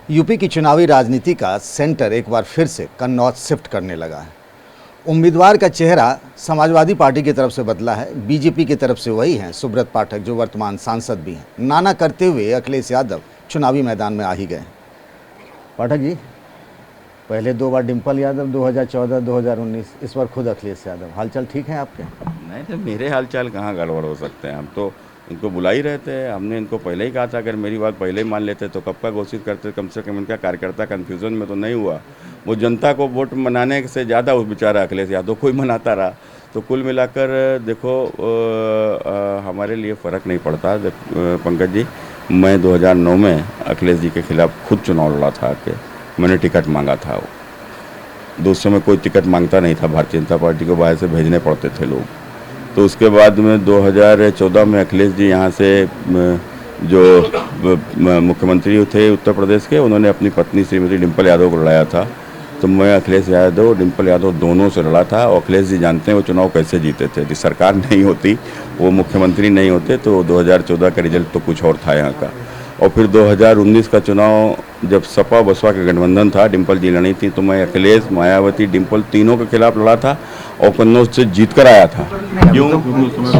UP की चुनावी राजनीति का सेंटर एक बार फिर से कन्नौज शिफ्ट करने लगा है। उम्मीदवार का चेहरा समाजवादी पार्टी की तरफ से बदला है। बीजेपी की तरफ से वही हैं सुब्रत पाठक, जो वर्तमान सांसद भी हैं। नाना करते हुए अखिलेश यादव चुनावी मैदान में आ ही गए। पाठक जी, पहले 2 बार डिम्पल यादव 2014, 2019, इस बार खुद अखिलेश यादव। हालचाल ठीक है आपके? नहीं तो मेरे हालचाल कहाँ गड़बड़ हो सकते हैं। हम तो इनको बुला ही रहते हैं। हमने इनको पहले ही कहा था, अगर मेरी बात पहले ही मान लेते तो कब का घोषित करते। कम से कम इनका कार्यकर्ता कन्फ्यूज़न में तो नहीं हुआ। वो जनता को वोट मनाने से ज़्यादा उस बेचारा अखिलेश यादव को ही मनाता रहा। तो कुल मिलाकर देखो, हमारे लिए फ़र्क नहीं पड़ता। पंकज जी, मैं 2009 में अखिलेश जी के खिलाफ खुद चुनाव लड़ा था कि मैंने टिकट मांगा था। उस समय कोई टिकट मांगता नहीं था भारतीय जनता पार्टी को, बाहर से भेजने पड़ते थे लोग। तो उसके बाद में 2014 में अखिलेश जी यहाँ से जो मुख्यमंत्री थे उत्तर प्रदेश के, उन्होंने अपनी पत्नी श्रीमती डिम्पल यादव को लड़ाया था। तो मैं अखिलेश यादव, डिम्पल यादव दोनों से लड़ा था। और अखिलेश जी जानते हैं वो चुनाव कैसे जीते थे। यदि सरकार नहीं होती, वो मुख्यमंत्री नहीं होते, तो 2014 का रिजल्ट तो कुछ और था यहाँ का। और फिर 2019 का चुनाव जब सपा बसपा का गठबंधन था, डिम्पल जी लड़ी थी, तो मैं अखिलेश, मायावती, डिम्पल तीनों के खिलाफ लड़ा था और कन्नौज से जीत कर आया था। क्यों?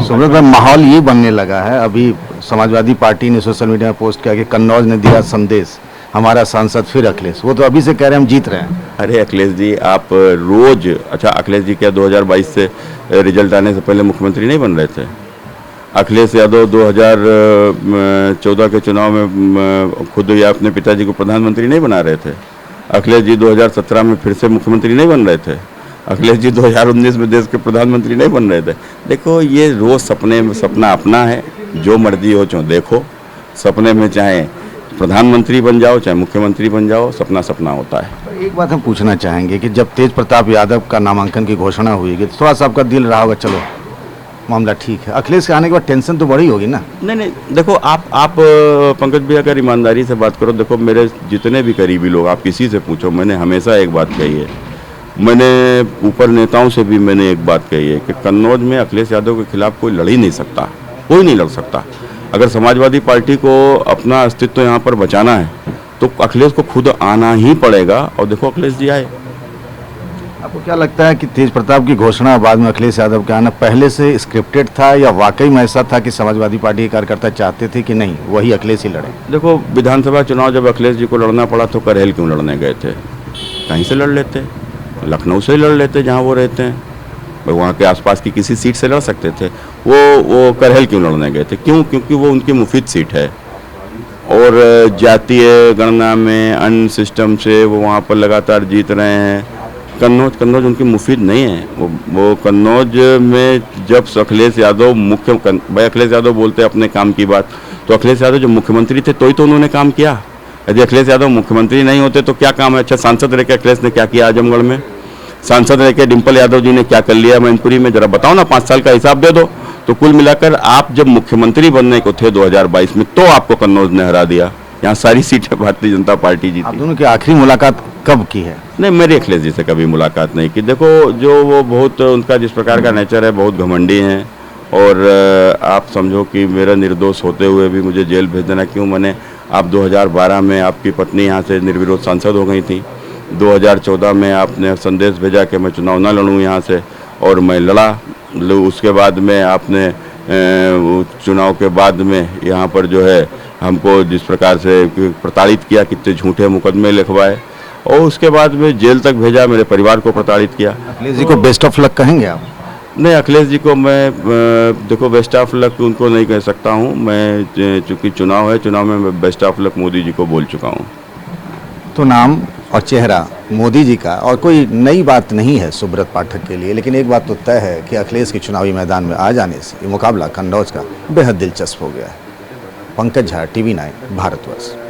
सुब्रत भाई, माहौल ये बनने लगा है। अभी समाजवादी पार्टी ने सोशल मीडिया में पोस्ट किया कि कन्नौज ने दिया संदेश, हमारा सांसद फिर अखिलेश। वो तो अभी से कह रहे हैं हम जीत रहे हैं। अरे अखिलेश जी, आप रोज, अच्छा अखिलेश जी क्या 2022 से रिजल्ट आने से पहले मुख्यमंत्री नहीं बन रहे थे? अखिलेश यादव 2014 के चुनाव में खुद या अपने पिताजी को प्रधानमंत्री नहीं बना रहे थे? अखिलेश जी 2017 में फिर से मुख्यमंत्री नहीं बन रहे थे? अखिलेश जी 2019 में देश के प्रधानमंत्री नहीं बन रहे थे? देखो, ये रोज़ सपना अपना है। जो मर्जी हो चो देखो, सपने में चाहे प्रधानमंत्री बन जाओ चाहे मुख्यमंत्री बन जाओ, सपना सपना होता है। एक बात हम पूछना चाहेंगे कि जब तेज प्रताप यादव का नामांकन की घोषणा हुई कि थोड़ा सा आपका दिल रहा होगा, चलो मामला ठीक है। अखिलेश के आने के बाद टेंशन तो बड़ी होगी ना? नहीं, देखो आप पंकज भैया, अगर ईमानदारी से बात करो, देखो मेरे जितने भी करीबी लोग, आप किसी से पूछो, मैंने हमेशा एक बात कही है। मैंने ऊपर नेताओं से भी मैंने एक बात कही है कि कन्नौज में अखिलेश यादव के खिलाफ कोई लड़ ही नहीं सकता, कोई नहीं लड़ सकता। अगर समाजवादी पार्टी को अपना अस्तित्व यहाँ पर बचाना है तो अखिलेश को खुद आना ही पड़ेगा। और देखो अखिलेश जी आए। आपको क्या लगता है कि तेज प्रताप की घोषणा बाद में अखिलेश यादव का आना पहले से स्क्रिप्टेड था, या वाकई में ऐसा था कि समाजवादी पार्टी के कार्यकर्ता चाहते थे कि नहीं वही अखिलेश ही लड़े? देखो, विधानसभा चुनाव जब अखिलेश जी को लड़ना पड़ा तो करहेल क्यों लड़ने गए थे? कहीं से लड़ लेते, लखनऊ से लड़ लेते जहाँ वो रहते हैं। वहाँ के आसपास की किसी सीट से लड़ सकते थे। वो करहेल क्यों लड़ने गए थे? क्यों? क्योंकि वो उनकी मुफीद सीट है। और जातीय गणना में अन्य सिस्टम से वो वहाँ पर लगातार जीत रहे हैं। कन्नौज उनकी मुफीद नहीं है। वो कन्नौज में जब अखिलेश यादव भाई अखिलेश यादव बोलते अपने काम की बात, तो अखिलेश यादव जब मुख्यमंत्री थे तो ही तो उन्होंने काम किया। यदि अखिलेश यादव मुख्यमंत्री नहीं होते तो क्या काम है? अच्छा, सांसद रह के अखिलेश ने क्या किया आजमगढ़ में? सांसद रह के डिम्पल यादव जी ने क्या कर लिया मैनपुरी में? जरा बताओ ना, 5 साल का हिसाब दे दो। तो कुल मिलाकर आप जब मुख्यमंत्री बनने को थे 2022 में, तो आपको कन्नौज ने हरा दिया। यहाँ सारी सीटें भारतीय जनता पार्टी जीती। आप दोनों की आखिरी मुलाकात कब की है? नहीं, मेरी अखिलेश जी से कभी मुलाकात नहीं की। देखो, जो वो बहुत, उनका जिस प्रकार का नेचर है, बहुत घमंडी हैं। और आप समझो कि मेरा निर्दोष होते हुए भी मुझे जेल भेज देना क्यों? आप 2012 में आपकी पत्नी यहाँ से निर्विरोध सांसद हो गई थी। 2014 में आपने संदेश भेजा कि मैं चुनाव ना लड़ूँ यहाँ से, और मैं लड़ा। उसके बाद में आपने चुनाव के बाद में यहाँ पर जो है हमको जिस प्रकार से प्रताड़ित किया, कितने झूठे मुकदमे लिखवाए, और उसके बाद में जेल तक भेजा, मेरे परिवार को प्रताड़ित किया। अखिलेश जी को बेस्ट ऑफ लक कहेंगे आप? नहीं, अखिलेश जी को मैं देखो बेस्ट ऑफ लक उनको नहीं कह सकता हूँ मैं, चूँकि चुनाव है, चुनाव में मैं best of luck Modi ji को बोल चुका हूँ। तो नाम और चेहरा मोदी जी का, और कोई नई बात नहीं है सुब्रत पाठक के लिए। लेकिन एक बात तो तय है कि अखिलेश के चुनावी मैदान में आ जाने से ये मुकाबला कन्नौज का बेहद दिलचस्प हो गया है। पंकज झा, TV9, भारतवर्ष।